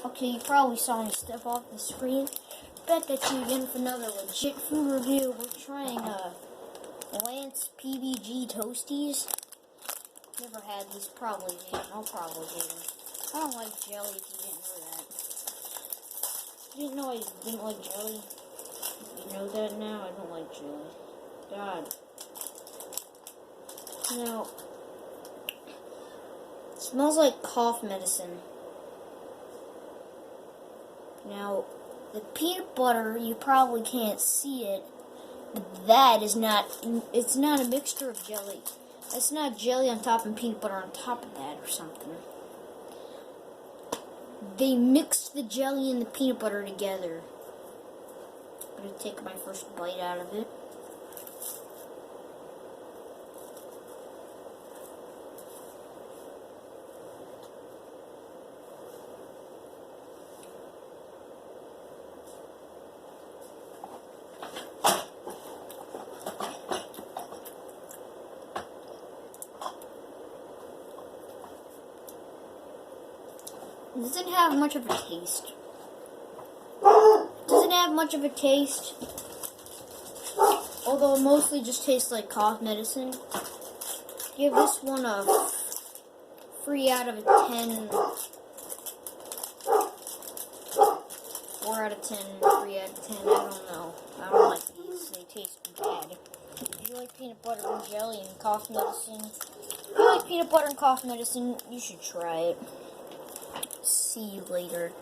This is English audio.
Okay, you probably saw me step off the screen. Back at you again with another legit food review. We're trying Lance PBG Toasties. Never had these, probably didn't. I'll probably didn't. I don't like jelly if you didn't know that. You didn't know I didn't like jelly? You know that now? I don't like jelly. God. Now, it smells like cough medicine. Now, the peanut butter, you probably can't see it, but that is not, it's not a mixture of jelly. It's not jelly on top and peanut butter on top of that or something. They mixed the jelly and the peanut butter together. I'm going to take my first bite out of it. It doesn't have much of a taste. Although it mostly just tastes like cough medicine. Give this one a 3 out of 10. 4 out of 10, 3 out of 10, I don't know. I don't like these, they taste bad. If you like peanut butter and jelly and cough medicine, you should try it. See you later.